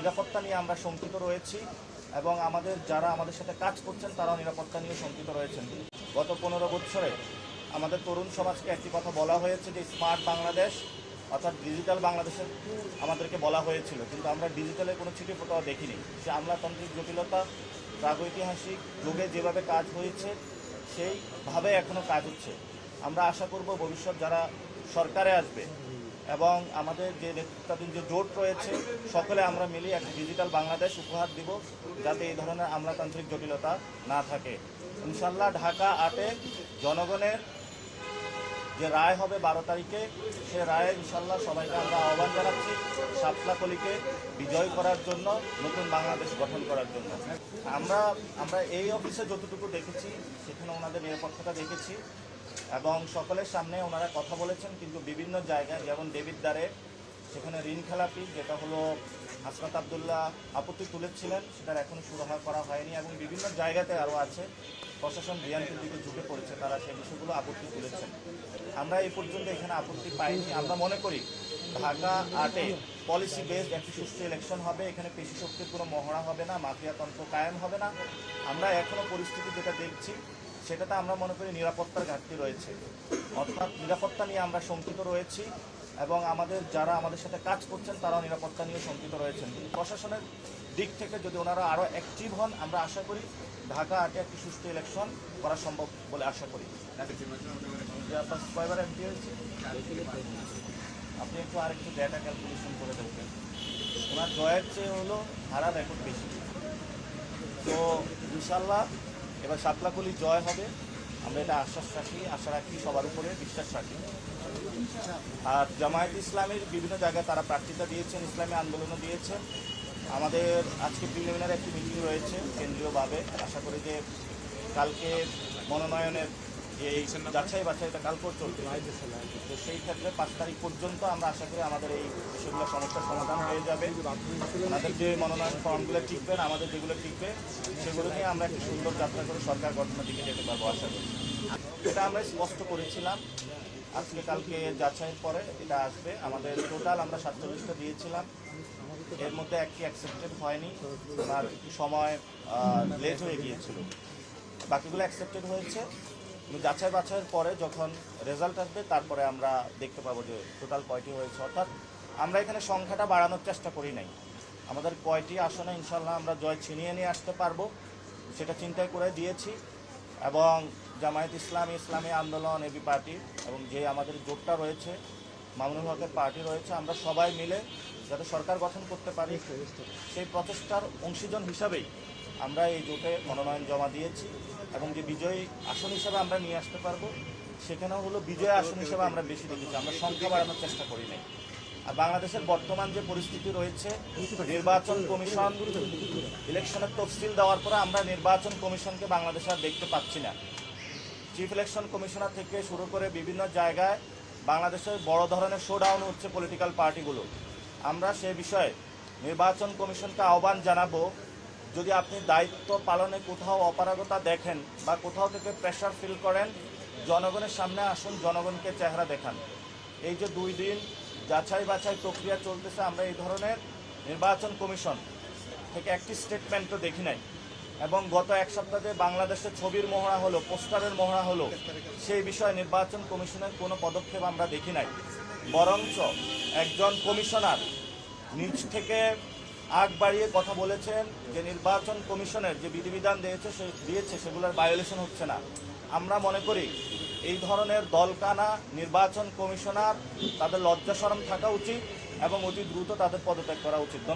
নিরাপত্তা নিয়ে আমরা শঙ্কিত রয়েছি এবং যারা আমাদের সাথে কাজ করছেন তারাও নিরাপত্তা নিয়ে শঙ্কিত রয়েছেন। গত 15 বছরে আমাদের তরুণ সমাজকে একটি কথা বলা হয়েছে যে স্মার্ট বাংলাদেশ অর্থাৎ ডিজিটাল বাংলাদেশের আমাদেরকে বলা হয়েছিল, কিন্তু আমরা ডিজিটালের কোনো ছিটে ফোটাও দেখিনি। সে আমলাতান্ত্রিক জটিলতা প্রাগৈতিহাসিক যুগে যেভাবে কাজ হয়েছে সেইভাবে এখনও কাজ হচ্ছে। আমরা আশা করব ভবিষ্যৎ যারা সরকারে আসবে এবং আমাদের যে নেতৃত্বাধীন যে জোট রয়েছে সকলে আমরা মিলে একটা ডিজিটাল বাংলাদেশ উপহার দিব, যাতে এই ধরনের আমলাতান্ত্রিক জটিলতা না থাকে। ইনশাল্লাহ ঢাকা 8-এ জনগণের যে রায় হবে 12 তারিখে, সে রায়ে ইনশাল্লাহ সবাইকে আমরা আহ্বান জানাচ্ছি সাতলাকলিকে বিজয় করার জন্য, নতুন বাংলাদেশ গঠন করার জন্য। আমরা এই অফিসে যতটুকু দেখেছি সেখানে ওনাদের নিরাপত্তাটা দেখেছি এবং সকলের সামনে ওনারা কথা বলেছেন, কিন্তু বিভিন্ন জায়গায় যেমন দেবিদ্বারে সেখানে ঋণ খেলাপি যেটা হলো হাসনাত আবদুল্লাহ আপত্তি তুলেছিলেন, সেটার এখনও সুরাহা করা হয়নি এবং বিভিন্ন জায়গাতে আরও আছে প্রশাসন বিএনপির দিকে ঝুঁকে পড়েছে, তারা সেই বিষয়গুলো আপত্তি তুলেছেন। আমরা এই পর্যন্ত এখানে আপত্তি পাইনি। আমরা মনে করি ঢাকা 8-এ পলিসি বেসড একটি সুষ্ঠু ইলেকশন হবে, এখানে পেশি শক্তির কোনো মহড়া হবে না, মাফিয়াতন্ত্র কায়েম হবে না। আমরা এখনও পরিস্থিতি যেটা দেখছি সেটাতে আমরা মনে করি নিরাপত্তার ঘাটতি রয়েছে, অর্থাৎ নিরাপত্তা নিয়ে আমরা শঙ্কিত রয়েছি এবং যারা আমাদের সাথে কাজ করছেন তারাও নিরাপত্তা নিয়ে শঙ্কিত রয়েছেন। প্রশাসনের দিক থেকে যদি ওনারা আরও অ্যাক্টিভ হন, আমরা আশা করি ঢাকা 8-এ একটি সুষ্ঠু ইলেকশন করা সম্ভব বলে আশা করি। কয়বার এমপি হয়েছে আপনি একটু আরেকটু ডেটা ক্যালকুলেশন করে দেখবেন, ওনার জয়ের চেয়ে হলো হারার রেকর্ড বেশি। তো ইনশাল্লাহ এবার সাতলাকলি জয় হবে, আমরা এটা আশা রাখি সবার উপরে বিশ্বাস রাখি। আর জামায়াত ইসলামের বিভিন্ন জায়গায় তারা প্রার্থিতা দিয়েছেন, ইসলামী আন্দোলনও দিয়েছেন। আমাদের আজকে প্রিলিমিনারি একটি মিটিং রয়েছে কেন্দ্রীয়ভাবে, আশা করি যে কালকে মনোনয়নের যে যাচাই বাছাইটা কালকেও চলবে, তো সেই ক্ষেত্রে 5 তারিখ পর্যন্ত আমরা আশা করি আমাদের এই বিষয়গুলো সমস্যার সমাধান হয়ে যাবে। আমাদের যে মনোনয়ন ফর্মগুলো টিকবেন, আমাদের যেগুলো টিকবে সেগুলো নিয়ে আমরা একটি সুন্দর যাত্রা করে সরকার গঠনের দিকে যেতে পারবো আশা করি। এটা আমরা স্পষ্ট করেছিলাম, আজকে কালকে যাচাইয়ের পরে এটা আসবে। আমাদের টোটাল আমরা 47টা দিয়েছিলাম, এর মধ্যে একটি অ্যাকসেপ্টেড হয়নি, আর সময় লেট হয়ে গিয়েছিল, বাকিগুলো অ্যাকসেপ্টেড হয়েছে। যাচাই বাছাইয়ের পরে যখন রেজাল্ট আসবে তারপরে আমরা দেখতে পাবো যে টোটাল কয়টি হয়েছে। অর্থাৎ আমরা এখানে সংখ্যাটা বাড়ানোর চেষ্টা করি নাই, আমাদের কয়টি আসনে ইনশাল্লাহ আমরা জয় ছিনিয়ে নিয়ে আসতে পারবো সেটা চিন্তায় করে দিয়েছি। এবং জামায়াত ইসলামী আন্দোলন, এবি পার্টি এবং যে আমাদের জোটটা রয়েছে, মামুনুল হকের পার্টি রয়েছে, আমরা সবাই মিলে যাতে সরকার গঠন করতে পারি সেই প্রচেষ্টার অংশীজন হিসাবেই আমরা এই জোটে মনোনয়ন জমা দিয়েছি এবং যে বিজয়ী আসন হিসাবে আমরা নিয়ে আসতে পারবো সেখানেও হলো বিজয়ী আসন হিসাবে আমরা বেশি দেখেছি, আমরা সংখ্যা বাড়ানোর চেষ্টা করি নাই। আর বাংলাদেশের বর্তমান যে পরিস্থিতি রয়েছে, নির্বাচন কমিশন ইলেকশনের তফসিল দেওয়ার পরে আমরা নির্বাচন কমিশনকে বাংলাদেশে আর দেখতে পাচ্ছি না। চিফ ইলেকশন কমিশনার থেকে শুরু করে বিভিন্ন জায়গায় বাংলাদেশের বড় ধরনের শোডাউন হচ্ছে পলিটিক্যাল পার্টিগুলো। আমরা সে বিষয়ে নির্বাচন কমিশনকে আহ্বান জানাবো, যদি আপনি দায়িত্ব পালনে কোথাও অপারগতা দেখেন বা কোথাও থেকে প্রেশার ফিল করেন, জনগণের সামনে আসুন, জনগণকে চেহারা দেখান। এই যে 2 দিন যাচাই বাছাই প্রক্রিয়া চলতেছে, আমরা এই ধরনের নির্বাচন কমিশন থেকে একটি স্টেটমেন্টও দেখি নাই এবং গত 1 সপ্তাহে বাংলাদেশে ছবির মহড়া হলো, পোস্টারের মহড়া হলো, সেই বিষয়ে নির্বাচন কমিশনের কোনো পদক্ষেপ আমরা দেখি নাই। বরঞ্চ একজন কমিশনার নিজ থেকে আগ বাড়িয়ে কথা বলেছেন যে নির্বাচন কমিশনের যে বিধিবিধান দিয়েছে সেগুলোর ভায়োলেশন হচ্ছে না। আমরা মনে করি এই ধরনের দলকানা নির্বাচন কমিশনার, তাদের লজ্জা শরম থাকা উচিত এবং অতি দ্রুত তাদের পদত্যাগ করা উচিত।